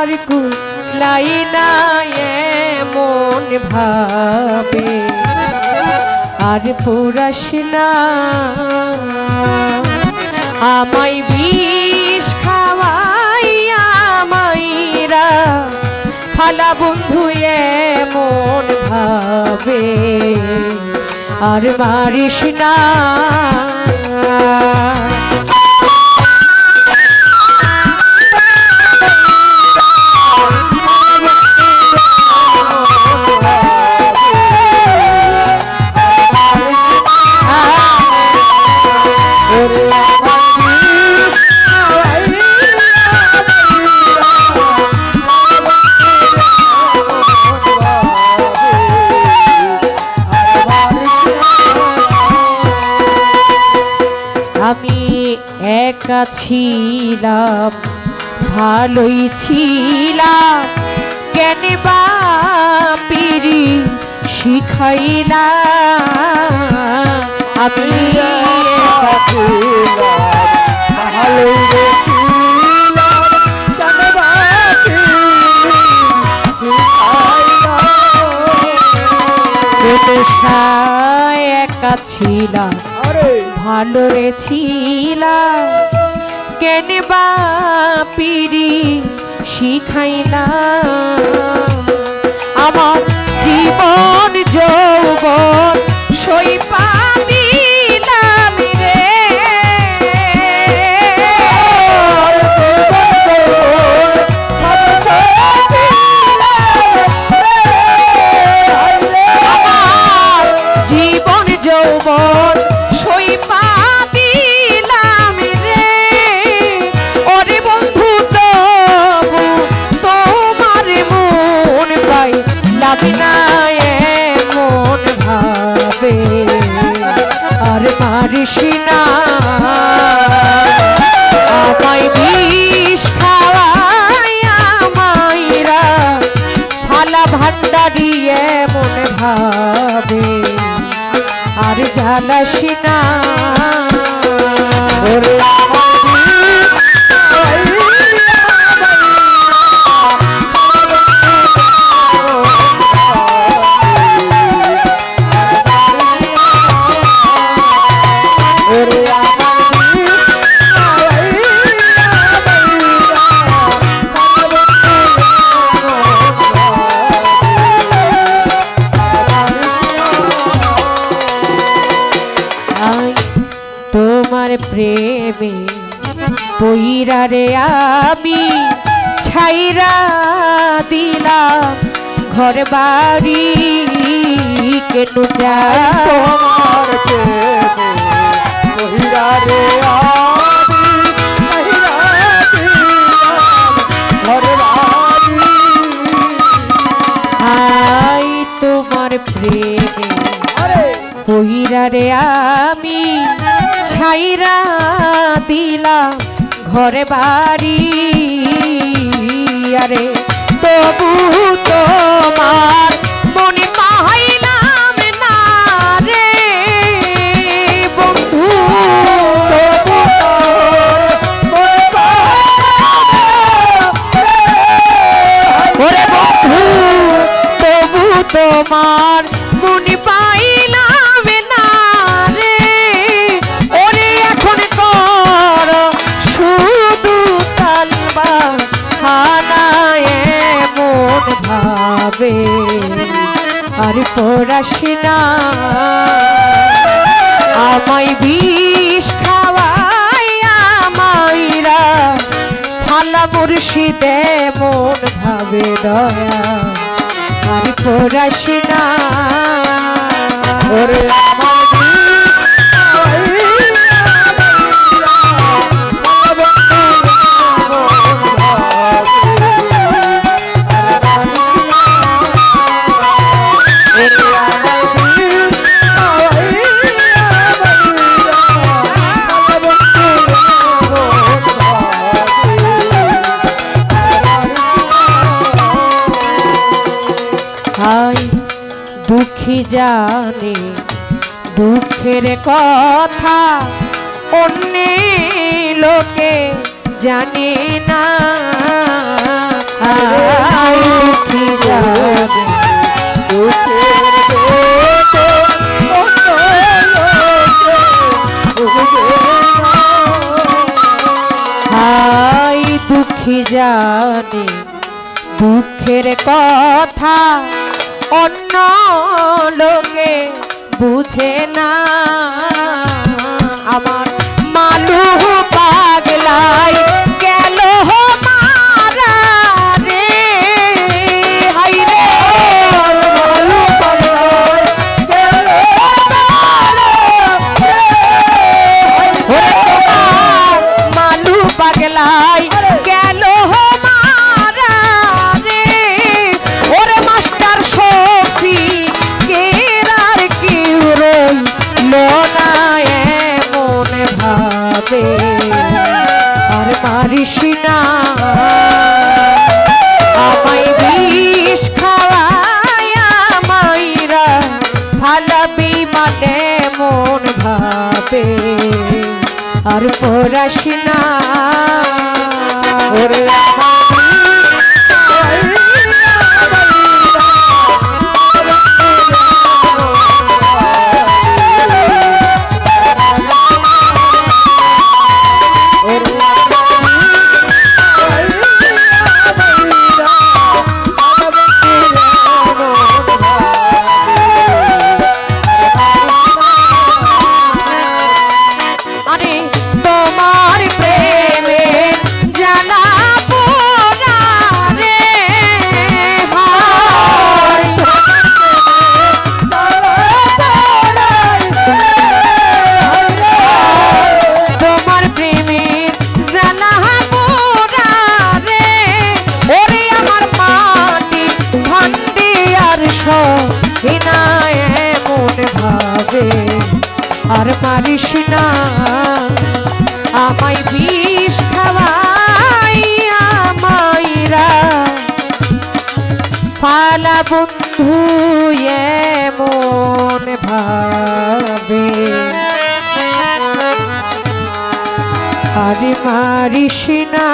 আমার কুলাই না এমন ভাবে আর পুরাস না আমায় বিষ খাওয়াইয়া মাইরা ফালা বন্ধু এমন ভাবে আর মারিস না আমি একা ছিলাম ভালোই ছিলাম কেন বা পিরি শিখাইলা আমি একা ছিলাম ভালোই ছিলাম কেন বা শিখাইলা একা ছিলাম ভালো রে ছিলাম কেন বা পিরি শিখাইলা আমার জীবন যৌবন সইপা দিলাম রে আমার জীবন যৌবন সইপা দিলাম রে ওরে বন্ধু তবু তোমার মন পাইলাম না এমন ভাবে আর মারিস না আমায় বিষ খাওয়াইয়া মাইরা ফালা ভান্ডারি এমন ভাবে আর জ্বালাস না তোমার প্রেমে পইরা রে আমি ছাইরা দিলাম ঘর বাড়ি কেন যায় তোমার প্রেমে পইরা রে আমি ছাইরা দিলাম ঘর বাড়ি হাই তোমার প্রেমে পইরা রে আমি ছাইরা দিলাম ঘরে বাড়ি আরে তবু তোমার মনে পাইলাম না রে বন্ধু ওরে বন্ধু তবু তোমার মনে পাইলাম না রে ওরে এখন কর শুধু তালবা হানা এমন ভাবে আর পড়াস না আমায় বিষ খাওয়াইয়া মাইরা ফালা মুর্শিদ এমন ভাবে দয়া আর পড়াস না ওরে দুঃখী জানে দুঃখের কথা অন্য লোকে জানে না আয় দুঃখী জানে আয় দুঃখী জানে দুঃখের কথা অন্য লোকে বুঝে না আমার মালু পাগলাই গেল মারা রে হাই রে মালু পাগলাই গেল মালু পাগলাই গেল মারা রে ওরে মাস্টার শফি কেরার কি রইল না এমন ভাবে আর মারিস না আমায় বিষ খাওয়ায়া মাইরা ফালাবি মানে মন ভাবে আর পড়াস না ওরে আর মারিস না আমায় বিষ খাওয়াইয়া মাইরা ফালা বন্ধু এমন ভাবে আর মারিস না